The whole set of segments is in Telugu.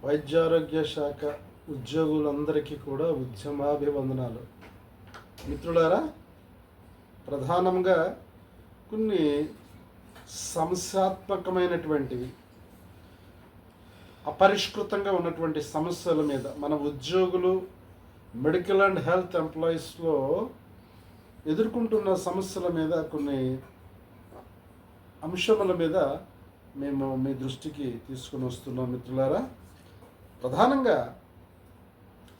వైద్యారోగ్య శాఖ ఉద్యోగులందరికీ కూడా ఉద్యమాభివందనాలు. మిత్రులారా, ప్రధానంగా కొన్ని సమస్యాత్మకమైనటువంటివి, అపరిష్కృతంగా ఉన్నటువంటి సమస్యల మీద మన ఉద్యోగులు, మెడికల్ అండ్ హెల్త్ ఎంప్లాయీస్లో ఎదుర్కొంటున్న సమస్యల మీద, కొన్ని అంశముల మీద మేము మీ దృష్టికి తీసుకుని వస్తున్నాం. మిత్రులారా, ప్రధానంగా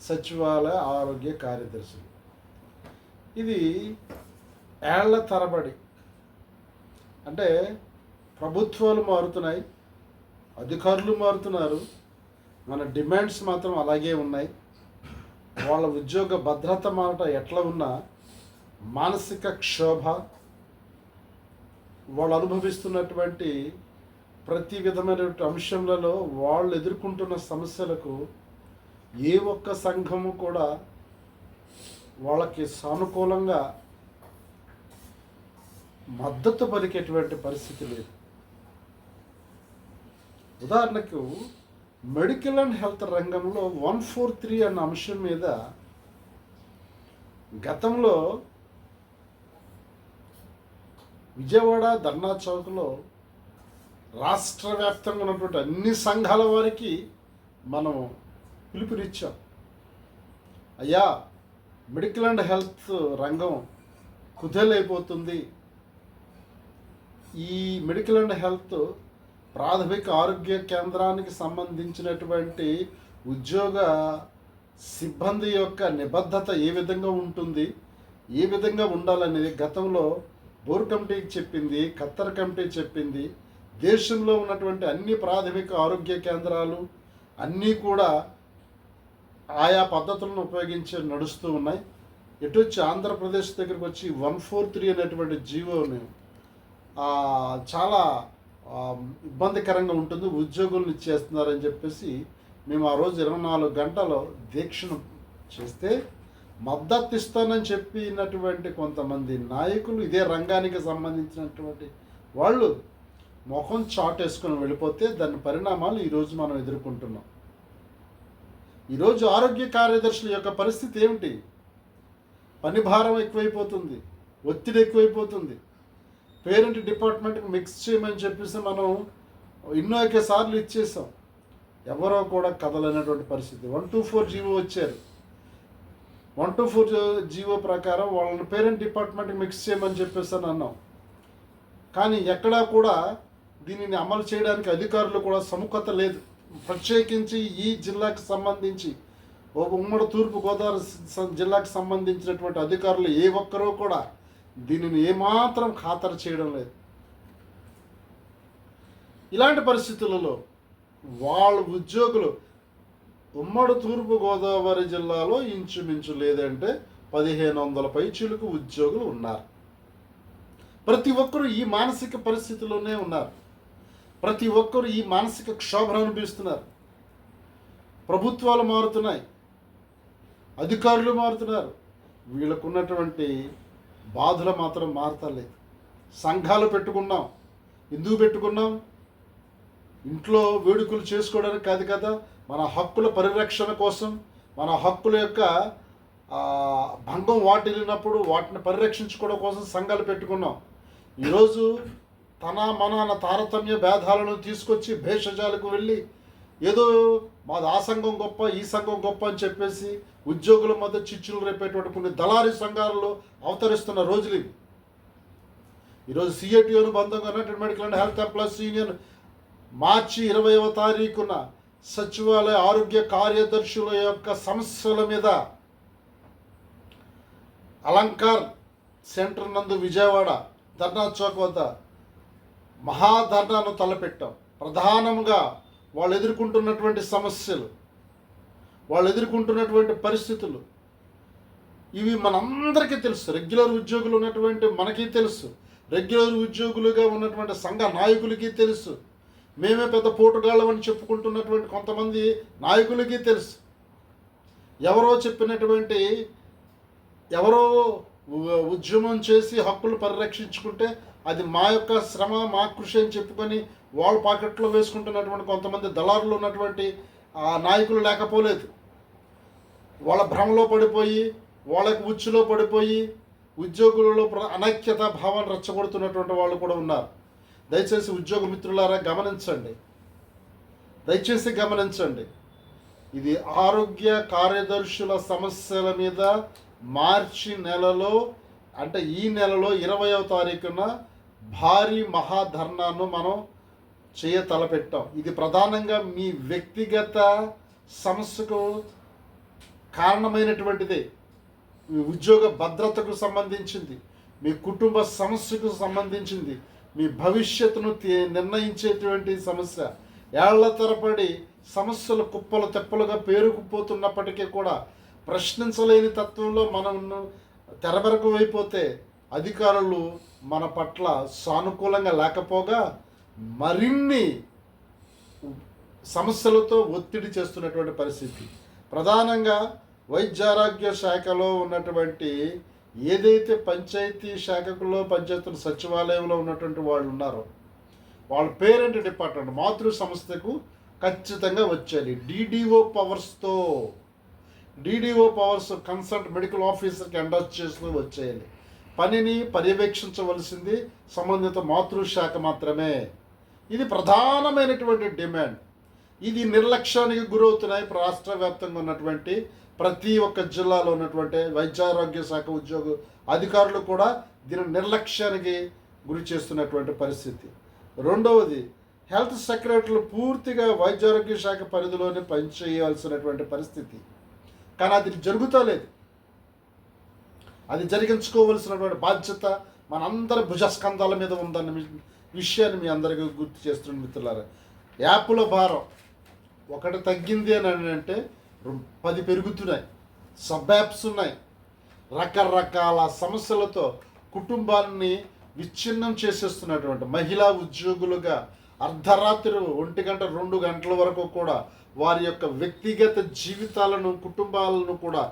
సచివాలయ ఆరోగ్య కార్యదర్శులు, ఇది ఏళ్ల తరబడి, అంటే ప్రభుత్వాలు మారుతున్నాయి, అధికారులు మారుతున్నారు, మన డిమాండ్స్ మాత్రం అలాగే ఉన్నాయి. వాళ్ళ ఉద్యోగ భద్రత మాట ఎట్లా ఉన్నా మానసిక క్షోభ, వాళ్ళు అనుభవిస్తున్నటువంటి ప్రతి విధమైనటువంటి అంశంలో వాళ్ళు ఎదుర్కొంటున్న సమస్యలకు ఏ ఒక్క సంఘము కూడా వాళ్ళకి సానుకూలంగా మద్దతు పలికేటువంటి పరిస్థితి లేదు. ఉదాహరణకు మెడికల్ అండ్ హెల్త్ రంగంలో 143 అన్న అంశం మీద గతంలో విజయవాడ ధర్నా చౌక్లో రాష్ట్ర వ్యాప్తంగా ఉన్నటువంటి అన్ని సంఘాల వారికి మనం పిలుపునిచ్చాం. అయ్యా, మెడికల్ అండ్ హెల్త్ రంగం కుదేలైపోతుంది, ఈ మెడికల్ అండ్ హెల్త్ ప్రాథమిక ఆరోగ్య కేంద్రానికి సంబంధించినటువంటి ఉద్యోగ సిబ్బంది యొక్క నిబద్ధత ఏ విధంగా ఉంటుంది, ఏ విధంగా ఉండాలనేది గతంలో బోర్ కమిటీకి చెప్పింది, ఖత్తర్ కమిటీ చెప్పింది. దేశంలో ఉన్నటువంటి అన్ని ప్రాథమిక ఆరోగ్య కేంద్రాలు అన్నీ కూడా ఆయా పద్ధతులను ఉపయోగించి నడుస్తూ ఉన్నాయి. ఎటు వచ్చి ఆంధ్రప్రదేశ్ దగ్గరికి వచ్చి 143 అనేటువంటి జీవోని చాలా ఇబ్బందికరంగా ఉంటుంది, ఉద్యోగులను ఇచ్చేస్తున్నారని చెప్పేసి మేము ఆ రోజు 24 గంటలు దీక్షను చేస్తే మద్దతు ఇస్తానని చెప్పినటువంటి కొంతమంది నాయకులు, ఇదే రంగానికి సంబంధించినటువంటి వాళ్ళు ముఖం చాటేసుకొని వెళ్ళిపోతే దాని పరిణామాలు ఈరోజు మనం ఎదుర్కొంటున్నాం. ఈరోజు ఆరోగ్య కార్యదర్శుల యొక్క పరిస్థితి ఏమిటి? పని భారం ఎక్కువైపోతుంది, ఒత్తిడి ఎక్కువైపోతుంది. పేరెంట్ డిపార్ట్మెంట్కి మిక్స్ చేయమని చెప్పేసి మనం ఎన్నో సార్లు ఇచ్చేసాం, ఎవరో కూడా కదలైనటువంటి పరిస్థితి. 124 జీవో వచ్చారు. 124 జీవో ప్రకారం వాళ్ళని పేరెంట్ డిపార్ట్మెంట్కి మిక్స్ చేయమని చెప్పేసి అన్నాం. కానీ ఎక్కడా కూడా దీనిని అమలు చేయడానికి అధికారులు కూడా సముఖత లేదు. ప్రత్యేకించి ఈ జిల్లాకు సంబంధించి, ఉమ్మడి తూర్పుగోదావరి జిల్లాకు సంబంధించినటువంటి అధికారులు ఏ ఒక్కరూ కూడా దీనిని ఏమాత్రం ఖాతరు చేయడం లేదు. ఇలాంటి పరిస్థితులలో వాళ్ళ ఉద్యోగులు ఉమ్మడి తూర్పుగోదావరి జిల్లాలో ఇంచుమించు లేదంటే 1500 పైచిలుకు ఉద్యోగులు ఉన్నారు. ప్రతి ఒక్కరూ ఈ మానసిక పరిస్థితిలోనే ఉన్నారు. ప్రతి ఒక్కరూ ఈ మానసిక క్షోభను అనుభవిస్తున్నారు. ప్రభుత్వాలు మారుతున్నాయి, అధికారులు మారుతున్నారు, వీళ్ళకున్నటువంటి బాధలు మాత్రం మారతలేదు. సంఘాలు పెట్టుకున్నాం, ఎందుకు పెట్టుకున్నాం? ఇంట్లో వేడుకలు చేసుకోవడానికి కాదు కదా, మన హక్కుల పరిరక్షణ కోసం, మన హక్కుల యొక్క భంగం వాటిల్లినప్పుడు వాటిని పరిరక్షించుకోవడం కోసం సంఘాలు పెట్టుకున్నాం. ఈరోజు తన మన తారతమ్య భేదాలను తీసుకొచ్చి భేషజాలకు వెళ్ళి ఏదో మాది ఆ సంఘం గొప్ప, ఈ సంఘం గొప్ప అని చెప్పేసి ఉద్యోగుల మధ్య చిచ్చులు రేపేటువంటి కొన్ని దళారీ సంఘాలలో అవతరిస్తున్న రోజులు ఇవి. ఈరోజు సిఐటి అనుబంధంగా ఉన్నటువంటి medical and health employees union March 20వ తారీఖున సచివాలయ ఆరోగ్య కార్యదర్శుల యొక్క సమస్యల మీద అలంకార్ సెంటర్ నందు విజయవాడ ధర్నా చౌక్ వద్ద మహాధర్నాను తలపెట్టాం. ప్రధానంగా వాళ్ళు ఎదుర్కొంటున్నటువంటి సమస్యలు, వాళ్ళు ఎదుర్కొంటున్నటువంటి పరిస్థితులు ఇవి మనందరికీ తెలుసు. రెగ్యులర్ ఉద్యోగులు ఉన్నటువంటి మనకి తెలుసు, రెగ్యులర్ ఉద్యోగులుగా ఉన్నటువంటి సంఘ నాయకులకి తెలుసు, మేమే పెద్ద పోటుగాళ్ళమని చెప్పుకుంటున్నటువంటి కొంతమంది నాయకులకి తెలుసు. ఎవరో చెప్పినటువంటి, ఎవరో ఉద్యమం చేసి హక్కులు పరిరక్షించుకుంటే అది మా యొక్క శ్రమ, మా కృషి అని చెప్పుకొని వాళ్ళ పాకెట్లో వేసుకుంటున్నటువంటి కొంతమంది దళారులు ఉన్నటువంటి ఆ నాయకులు లేకపోలేదు. వాళ్ళ భ్రమలో పడిపోయి, వాళ్ళకి ఉచ్చులో పడిపోయి ఉద్యోగులలో అనైక్యత భావాన్ని రెచ్చగొడుతున్నటువంటి వాళ్ళు కూడా ఉన్నారు. దయచేసి ఉద్యోగ మిత్రులారా గమనించండి, దయచేసి గమనించండి. ఇది ఆరోగ్య కార్యదర్శుల సమస్యల మీద మార్చి నెలలో, అంటే ఈ నెలలో 20వ తారీఖున భారీ మహాధర్నాను మనం తలపెట్టాం. ఇది ప్రధానంగా మీ వ్యక్తిగత సమస్యకు కారణమైనటువంటిదే. మీ ఉద్యోగ భద్రతకు సంబంధించింది, మీ కుటుంబ సమస్యకు సంబంధించింది, మీ భవిష్యత్తును నిర్ణయించేటువంటి సమస్య. ఏళ్ల తరబడి సమస్యలు కుప్పలు తెప్పలుగా పేరుకుపోతున్నప్పటికీ కూడా ప్రశ్నించలేని తత్వంలో మనం తెరబెరకు అయిపోతే అధికారులు మన పట్ల సానుకూలంగా లేకపోగా మరిన్ని సమస్యలతో ఒత్తిడి చేస్తున్నటువంటి పరిస్థితి. ప్రధానంగా వైద్యారోగ్య శాఖలో ఉన్నటువంటి ఏదైతే పంచాయతీ శాఖలో పంచాయతీ సచివాలయంలో ఉన్నటువంటి వాళ్ళు ఉన్నారో వాళ్ళ పేరెంట్ డిపార్ట్మెంట్ మాతృ సంస్థకు ఖచ్చితంగా వచ్చేది డిడిఓ పవర్స్ కన్సల్ట్ మెడికల్ ఆఫీసర్కి ఎండోస్ చేస్తూ వచ్చేయాలి. పనిని పర్యవేక్షించవలసింది సంబంధిత మాతృశాఖ మాత్రమే. ఇది ప్రధానమైనటువంటి డిమాండ్. ఇది నిర్లక్ష్యానికి గురవుతున్నాయి రాష్ట్ర వ్యాప్తంగా ఉన్నటువంటి ప్రతి ఒక్క జిల్లాలో ఉన్నటువంటి వైద్యారోగ్య శాఖ ఉద్యోగ అధికారులు కూడా దీని నిర్లక్ష్యానికి గురి చేస్తున్నటువంటి పరిస్థితి. రెండవది, హెల్త్ సెక్రటరీలు పూర్తిగా వైద్యారోగ్య శాఖ పరిధిలోనే పనిచేయాల్సినటువంటి పరిస్థితి. కానీ అది జరుగుతలేదు. అది జరిగించుకోవలసినటువంటి బాధ్యత మనందరి భుజస్కంధాల మీద ఉందన్న విషయాన్ని మీ అందరికీ గుర్తు చేస్తున్న మిత్రులారా. యాప్ల భారం ఒకటి తగ్గింది అని అంటే 10 పెరుగుతున్నాయి. సబ్ యాప్స్ ఉన్నాయి. రకరకాల సమస్యలతో కుటుంబాన్ని విచ్ఛిన్నం చేసేస్తున్నటువంటి మహిళా ఉద్యోగులుగా అర్ధరాత్రి 1 గంట 2 గంటల వరకు కూడా వారి యొక్క వ్యక్తిగత జీవితాలను కుటుంబాలను కూడా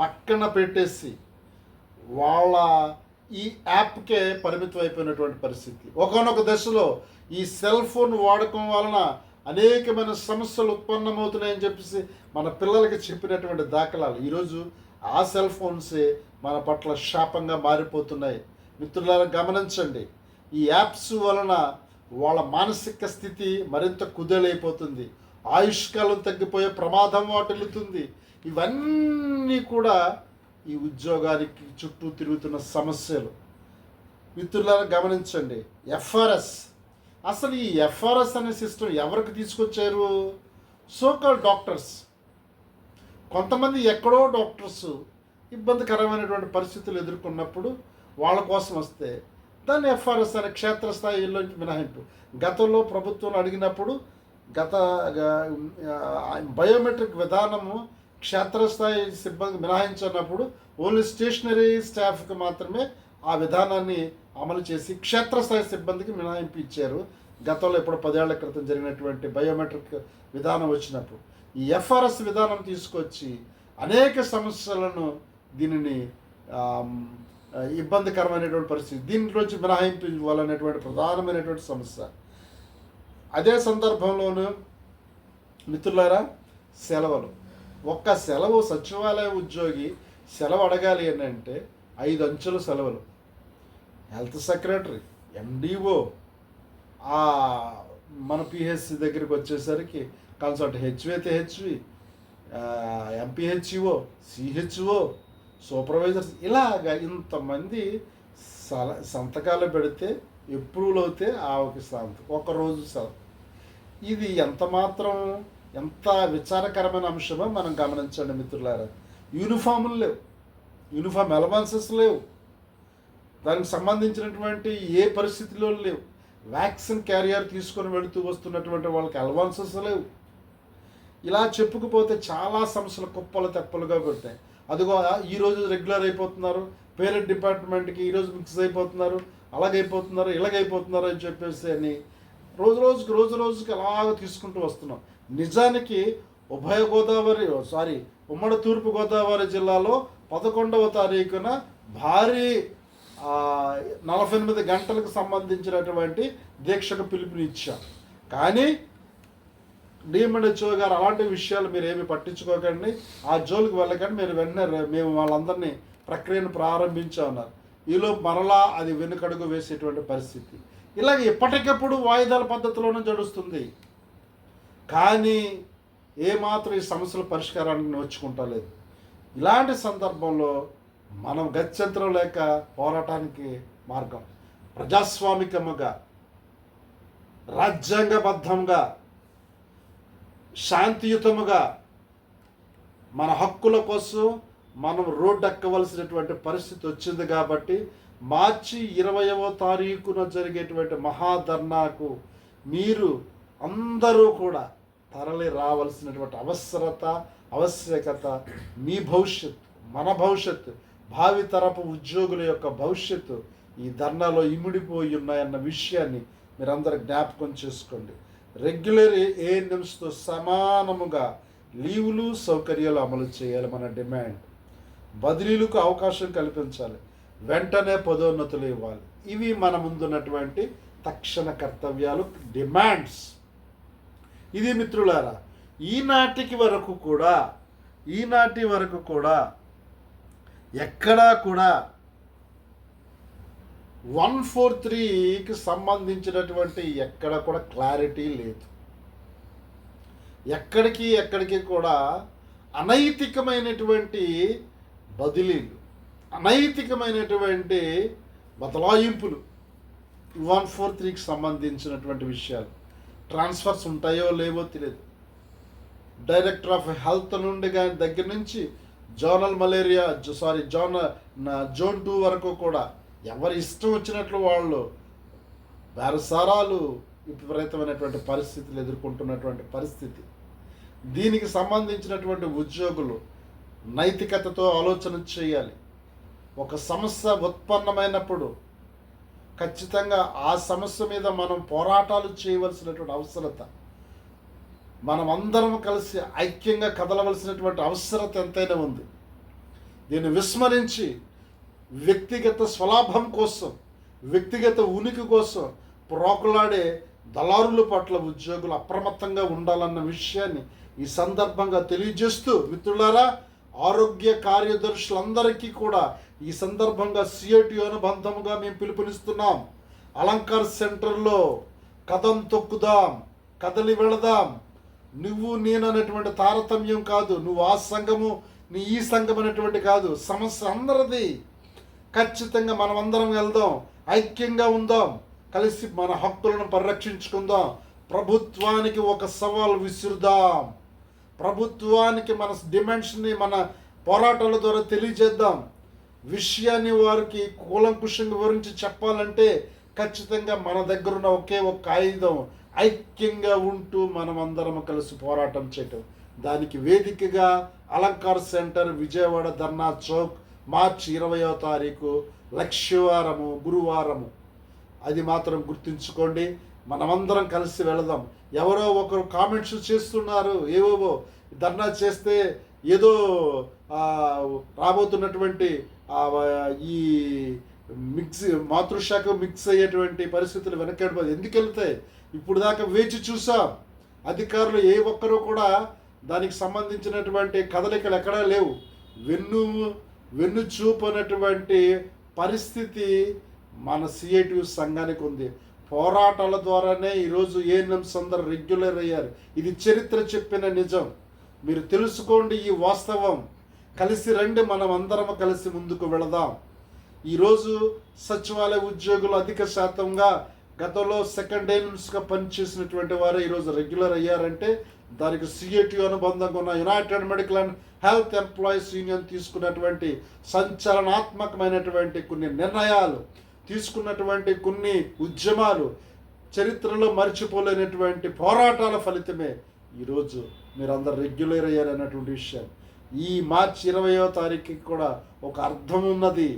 పక్కన పెట్టేసి వాళ్ళ ఈ యాప్కే పరిమితం అయిపోయినటువంటి పరిస్థితి. ఒకానొక దశలో ఈ సెల్ ఫోన్ వాడకం వలన అనేకమైన సమస్యలు ఉత్పన్నమవుతున్నాయని చెప్పేసి మన పిల్లలకి చెప్పినటువంటి దాఖలాలు ఈరోజు ఆ సెల్ ఫోన్సే మన పట్ల శాపంగా మారిపోతున్నాయి. మిత్రులారా గమనించండి, ఈ యాప్స్ వలన వాళ్ళ మానసిక స్థితి మరింత కుదేలైపోతుంది. ఆయుష్కాలం తగ్గిపోయే ప్రమాదం వాటిల్లుతుంది. ఇవన్నీ కూడా ఈ ఉద్యోగానికి చుట్టూ తిరుగుతున్న సమస్యలు. మిత్రులారా గమనించండి, ఎఫ్ఆర్ఎస్, అసలు ఈ ఎఫ్ఆర్ఎస్ అనే సిస్టమ్ ఎవరికి తీసుకొచ్చారు? So-called doctors. కొంతమంది ఎక్కడో డాక్టర్స్ ఇబ్బందికరమైనటువంటి పరిస్థితులు ఎదుర్కొన్నప్పుడు వాళ్ళ కోసం వస్తే దాన్ని ఎఫ్ఆర్ఎస్ అనే క్షేత్రస్థాయిలో మినహాయింపు. గతంలో ప్రభుత్వం అడిగినప్పుడు బయోమెట్రిక్ విధానము క్షేత్రస్థాయి సిబ్బంది మినహాయించినప్పుడు ఓన్లీ స్టేషనరీ స్టాఫ్కి మాత్రమే ఆ విధానాన్ని అమలు చేసి క్షేత్రస్థాయి సిబ్బందికి మినహాయింపు ఇచ్చారు. గతంలో ఎప్పుడు 10 ఏళ్ల క్రితం జరిగినటువంటి బయోమెట్రిక్ విధానం వచ్చినప్పుడు ఈ ఎఫ్ఆర్ఎస్ విధానం తీసుకొచ్చి అనేక సమస్యలను దీనిని ఇబ్బందికరమైనటువంటి పరిస్థితి, దీనిలోంచి మినహాయింపు ఇవ్వాలనేటువంటి ప్రధానమైనటువంటి సమస్య. అదే సందర్భంలోనూ మిత్రులారా, సెలవులు. ఒక్క సెలవు సచివాలయ ఉద్యోగి సెలవు అడగాలి అని అంటే 5 అంచెల సెలవులు. హెల్త్ సెక్రటరీ, ఎండిఓ, మన పిహెచ్సి దగ్గరికి వచ్చేసరికి consult HV, MPHO, CHO, supervisors, ఇలాగా ఇంతమంది సంతకాలు పెడితే అప్రూవల్ అవుతే ఒక సంతకం, ఒకరోజు సెలవు. ఇది ఎంత విచారకరమైన అంశమో మనం గమనించండి మిత్రులారా. యూనిఫాములు లేవు, యూనిఫామ్ అలవెన్సెస్ లేవు, దానికి సంబంధించినటువంటి ఏ పరిస్థితిలో లేవు. వ్యాక్సిన్ క్యారియర్ తీసుకొని వెళుతూ వస్తున్నటువంటి వాళ్ళకి అలవెన్సెస్ లేవు. ఇలా చెప్పుకుపోతే చాలా సమస్యలు కుప్పలు తెప్పలుగా పెడతాయి. అదిగో ఈరోజు రెగ్యులర్ అయిపోతున్నారు, పేరెంట్ డిపార్ట్మెంట్కి ఈరోజు మిక్స్ అయిపోతున్నారు, అలాగైపోతున్నారు, ఇలాగైపోతున్నారు అని చెప్పేసి అని రోజు రోజుకి అలాగ తీసుకుంటూ వస్తున్నాం. నిజానికి ఉమ్మడి తూర్పు గోదావరి జిల్లాలో 11వ తారీఖున భారీ 48 గంటలకు సంబంధించినటువంటి దీక్షకు పిలుపునిచ్చాం. కానీ డిఎంఎన్హెచ్ఓ గారు అలాంటి విషయాలు మీరు ఏమి పట్టించుకోకండి, ఆ జోలికి వెళ్ళకండి, మీరు వెంటనే మేము వాళ్ళందరినీ ప్రక్రియను ప్రారంభించామన్నారు. ఈలో మరలా అది వెనుకడుగు వేసేటువంటి పరిస్థితి. ఇలాగ ఎప్పటికప్పుడు వాయిదాల పద్ధతిలోనే జడుస్తుంది. కానీ ఏమాత్రం ఈ సమస్యల పరిష్కారానికి నోచుకుంటలేదు. ఇలాంటి సందర్భంలో మనం గత్యంతరం లేక పోరాటానికి మార్గం ప్రజాస్వామికముగా, రాజ్యాంగబద్ధంగా, శాంతియుతముగా మన హక్కుల కోసం మనం రోడ్డు ఎక్కవలసినటువంటి పరిస్థితి వచ్చింది. కాబట్టి మార్చి 20వ తారీఖున జరిగేటువంటి మహాధర్నాకు మీరు అందరూ కూడా తరలి రావాల్సినటువంటి ఆవశ్యకత, మీ భవిష్యత్తు, మన భవిష్యత్తు, భావితరపు ఉద్యోగుల యొక్క భవిష్యత్తు ఈ ధర్నాలో ఇమిడిపోయి ఉన్నాయన్న విషయాన్ని మీరందరూ జ్ఞాపకం చేసుకోండి. రెగ్యులర్ ఏఎన్ఎంస్తో సమానముగా లీవులు, సౌకర్యాలు అమలు చేయాలి మన డిమాండ్. బదిలీలకు అవకాశం కల్పించాలి, వెంటనే పదోన్నతులు ఇవ్వాలి. ఇవి మన ముందున్నటువంటి తక్షణ కర్తవ్యాలు, డిమాండ్స్. ఇది మిత్రులారా, ఈనాటి వరకు కూడా ఎక్కడా కూడా 143కి సంబంధించినటువంటి ఎక్కడ కూడా క్లారిటీ లేదు. ఎక్కడికి కూడా అనైతికమైనటువంటి బదిలీలు, అనైతికమైనటువంటి బదలాయింపులు 143కి సంబంధించినటువంటి విషయాలు. ట్రాన్స్ఫర్స్ ఉంటాయో లేవో తెలియదు. డైరెక్టర్ ఆఫ్ హెల్త్ నుండి దగ్గర నుంచి జోనల్ మలేరియా జోన్ 2 వరకు కూడా ఎవరి ఇష్టం వచ్చినట్లు వాళ్ళు బేరసారాలు, విపరీతమైనటువంటి పరిస్థితులు ఎదుర్కొంటున్నటువంటి పరిస్థితి. దీనికి సంబంధించినటువంటి ఉద్యోగులు నైతికతతో ఆలోచన చేయాలి. ఒక సమస్య ఉత్పన్నమైనప్పుడు ఖచ్చితంగా ఆ సమస్య మీద మనం పోరాటాలు చేయవలసినటువంటి అవసరత, మనం అందరం కలిసి ఐక్యంగా కదలవలసినటువంటి అవసరత ఎంతైనా ఉంది. దీన్ని విస్మరించి వ్యక్తిగత స్వలాభం కోసం, వ్యక్తిగత ఉనికి కోసం ప్రోకులాడే దళారుల పట్ల ఉద్యోగులు అప్రమత్తంగా ఉండాలన్న విషయాన్ని ఈ సందర్భంగా తెలియజేస్తూ, మిత్రులారా, ఆరోగ్య కార్యదర్శులందరికీ కూడా ఈ సందర్భంగా సిఐటి అనుబంధముగా మేము పిలుపునిస్తున్నాం. అలంకార్ సెంటర్లో కదం తొక్కుదాం, కదలి వెళదాం. నువ్వు నేను అనేటువంటి తారతమ్యం కాదు, నువ్వు ఆ సంఘము నీ ఈ సంఘం అనేటువంటి కాదు, సమస్య అందరిది. ఖచ్చితంగా మనం అందరం వెళ్దాం, ఐక్యంగా ఉందాం, కలిసి మన హక్కులను పరిరక్షించుకుందాం. ప్రభుత్వానికి ఒక సవాల్ విసురుదాం, ప్రభుత్వానికి మన డిమాండ్స్ని మన పోరాటాల ద్వారా తెలియజేద్దాం. విషయాన్ని వారికి కూలంకుషంగా వివరించి చెప్పాలంటే ఖచ్చితంగా మన దగ్గర ఉన్న ఒకే ఒక్క ఆయుధం ఐక్యంగా ఉంటూ మనం అందరం కలిసి పోరాటం చేయటం. దానికి వేదికగా అలంకార్ సెంటర్, విజయవాడ ధర్నా చౌక్, మార్చి 20వ తారీఖు లక్ష్యవారము, గురువారము. అది మాత్రం గుర్తుంచుకోండి. మనమందరం కలిసి వెళదాం. ఎవరో ఒకరు కామెంట్స్ చేస్తున్నారు, ఏవోవో ధర్నా చేస్తే ఏదో రాబోతున్నటువంటి ఈ మాతృశాఖ మిక్స్ అయ్యేటువంటి పరిస్థితులు వెనకడిపోయి ఎందుకు వెళ్తాయి? ఇప్పుడు దాకా వేచి చూసాం. అధికారులు ఏ ఒక్కరూ కూడా దానికి సంబంధించినటువంటి కదలికలు ఎక్కడా లేవు. వెన్ను చూపు అనేటువంటి పరిస్థితి మన సిఐటి సంఘానికి ఉంది. పోరాటాల ద్వారానే ఈరోజు ఏఎన్ఎంస్ అందరూ రెగ్యులర్ అయ్యారు. ఇది చరిత్ర చెప్పిన నిజం. మీరు తెలుసుకోండి ఈ వాస్తవం. కలిసి రండి, మనం అందరం కలిసి ముందుకు వెళదాం. ఈరోజు సచివాలయ ఉద్యోగులు అధిక శాతంగా గతంలో సెకండ్ ఏఎన్ఎంస్గా పనిచేసినటువంటి వారు ఈరోజు రెగ్యులర్ అయ్యారంటే దానికి సిఐటి అనుబంధంగా ఉన్న United medical and health employees union తీసుకున్నటువంటి సంచలనాత్మకమైనటువంటి కొన్ని నిర్ణయాలు, తీసుకున్నటువంటి కొన్ని ఉద్యమాలు, చరిత్రలో మర్చిపోలేనటువంటి పోరాటాల ఫలితమే ఈరోజు మీరందరూ రెగ్యులర్ అయ్యారన్నటువంటి విషయం. ఈ మార్చి 20వ తారీఖుకి కూడా ఒక అర్థం ఉన్నది,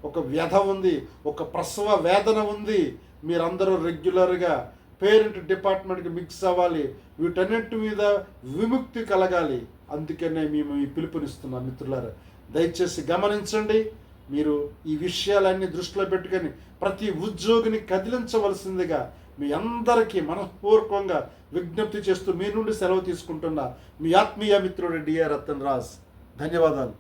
ఒక వ్యధ ఉంది, ఒక ప్రసవ వేదన ఉంది. మీరందరూ రెగ్యులర్గా పేరెంట్ డిపార్ట్మెంట్కి మిక్స్ అవ్వాలి, వీటన్నిటి మీద విముక్తి కలగాలి. అందుకనే మేము ఈ పిలుపునిస్తున్నాం. మిత్రులారా, దయచేసి గమనించండి. మీరు ఈ విషయాలన్నీ దృష్టిలో పెట్టుకొని ప్రతి ఉద్యోగిని కదిలించవలసిందిగా మీ అందరికీ మనస్పూర్వకంగా విజ్ఞప్తి చేస్తూ మీ నుండి సెలవు తీసుకుంటున్న మీ ఆత్మీయ మిత్రుడు డిఆర్ రతన్ రాజ్. ధన్యవాదాలు.